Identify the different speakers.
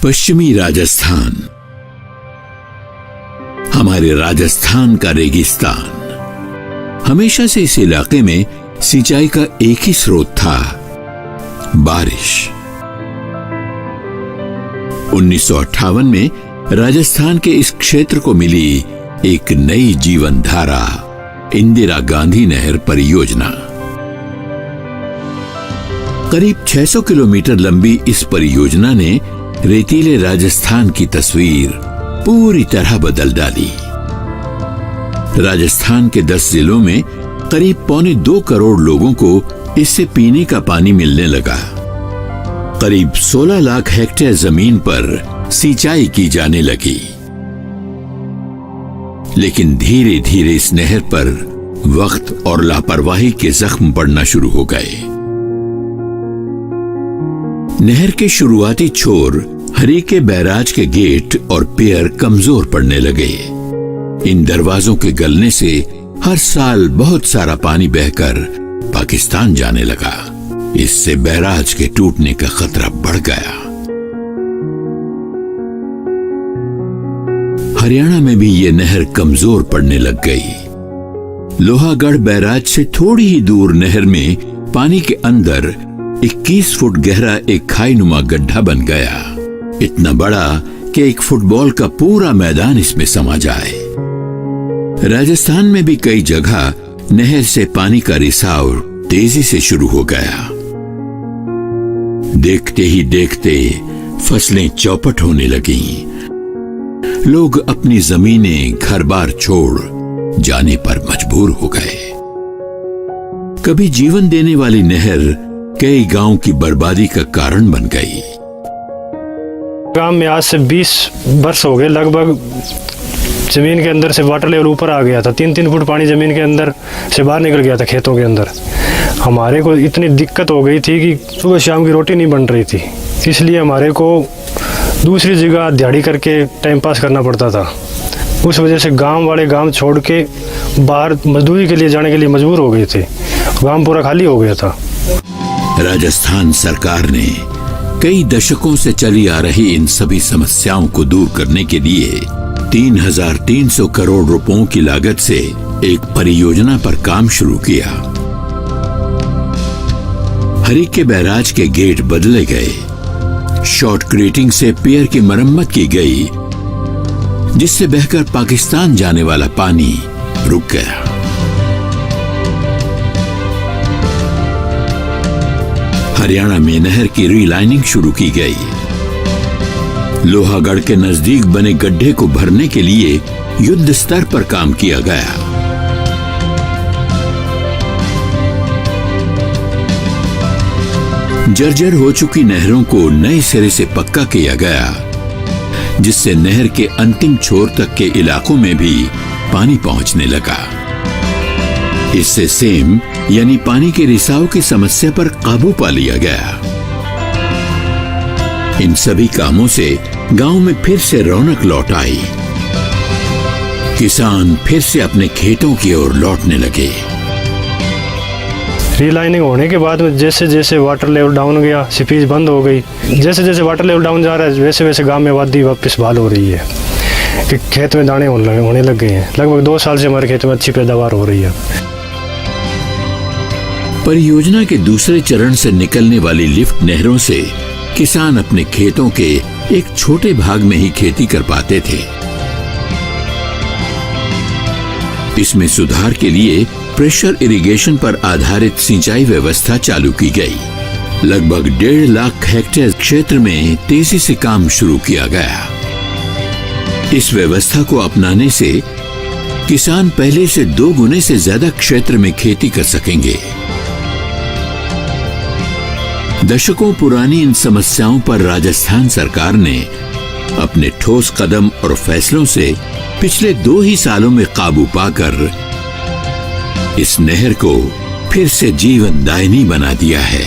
Speaker 1: पश्चिमी राजस्थान, हमारे राजस्थान का रेगिस्तान। हमेशा से इस इलाके में सिंचाई का एक ही स्रोत था, बारिश। 1958 में राजस्थान के इस क्षेत्र को मिली एक नई जीवन धारा, इंदिरा गांधी नहर परियोजना। करीब 600 किलोमीटर लंबी इस परियोजना ने रेतीले राजस्थान की तस्वीर पूरी तरह बदल डाली। राजस्थान के 10 जिलों में करीब 1.25 करोड़ लोगों को इससे पीने का पानी मिलने लगा। करीब 16 लाख हेक्टेयर जमीन पर सिंचाई की जाने लगी। लेकिन धीरे धीरे इस नहर पर वक्त और लापरवाही के जख्म पड़ना शुरू हो गए। नहर के शुरुआती छोर हरीके बैराज के गेट और पियर कमजोर पड़ने लगे। इन दरवाजों के गलने से हर साल बहुत सारा पानी बहकर पाकिस्तान जाने लगा। इससे बैराज के टूटने का खतरा बढ़ गया। हरियाणा में भी ये नहर कमजोर पड़ने लग गई। लोहागढ़ बैराज से थोड़ी ही दूर नहर में पानी के अंदर 21 फुट गहरा एक खाईनुमा गड्ढा बन गया, इतना बड़ा कि एक फुटबॉल का पूरा मैदान इसमें समा जाए। राजस्थान में भी कई जगह नहर से पानी का रिसाव तेजी से शुरू हो गया। देखते ही देखते फसलें चौपट होने लगीं। लोग अपनी जमीनें घर-बार छोड़ जाने पर मजबूर हो गए। कभी जीवन देने वाली नहर कई गांव की बर्बादी का कारण बन गई।
Speaker 2: गांव में आज से 20 वर्ष हो गए लगभग जमीन के अंदर से वाटर लेवल ऊपर आ गया था। 3-3 फुट पानी जमीन के अंदर से बाहर निकल गया था खेतों के अंदर। हमारे को इतनी दिक्कत हो गई थी कि सुबह शाम की रोटी नहीं बन रही थी। इसलिए हमारे को दूसरी जगह दिहाड़ी करके टाइम पास करना पड़ता था। उस वजह से गांव वाले गांव छोड़ के बाहर मजदूरी के लिए जाने के लिए मजबूर हो गए थे। गांव पूरा खाली हो गया था।
Speaker 1: राजस्थान सरकार ने कई दशकों से चली आ रही इन सभी समस्याओं को दूर करने के लिए 3,300 करोड़ रुपयों की लागत से एक परियोजना पर काम शुरू किया। हरीके बैराज के गेट बदले गए। शॉर्ट क्रेटिंग से पियर की मरम्मत की गई, जिससे बहकर पाकिस्तान जाने वाला पानी रुक गया। हरियाणा में नहर की रीलाइनिंग शुरू की गई। लोहागढ़ के नजदीक बने गड्ढे को भरने के लिए युद्ध स्तर पर काम किया गया। जर्जर हो चुकी नहरों को नए सिरे से पक्का किया गया, जिससे नहर के अंतिम छोर तक के इलाकों में भी पानी पहुंचने लगा। इससे सेम यानी पानी के रिसाव की समस्या पर काबू पा लिया गया। इन सभी कामों से गांव में फिर से रौनक लौट आई। किसान फिर से अपने खेतों की ओर लौटने लगे।
Speaker 2: रीलाइनिंग होने के बाद में जैसे जैसे वाटर लेवल डाउन गया, सीपेज बंद हो गई। जैसे जैसे वाटर लेवल डाउन जा रहा है, वैसे वैसे गांव में आबादी वापस बहाल हो रही है कि खेत में दाने होने लग गए हैं। लगभग 2 साल से हमारे खेत में अच्छी पैदावार हो रही है।
Speaker 1: परियोजना के दूसरे चरण से निकलने वाली लिफ्ट नहरों से किसान अपने खेतों के एक छोटे भाग में ही खेती कर पाते थे। इसमें सुधार के लिए प्रेशर इरिगेशन पर आधारित सिंचाई व्यवस्था चालू की गई। लगभग 1.5 लाख हेक्टेयर क्षेत्र में तेजी से काम शुरू किया गया। इस व्यवस्था को अपनाने से किसान पहले से 2 गुने से ज्यादा क्षेत्र में खेती कर सकेंगे। दशकों पुरानी इन समस्याओं पर राजस्थान सरकार ने अपने ठोस कदम और फैसलों से पिछले 2 ही सालों में काबू पाकर इस नहर को फिर से जीवनदायिनी बना दिया है।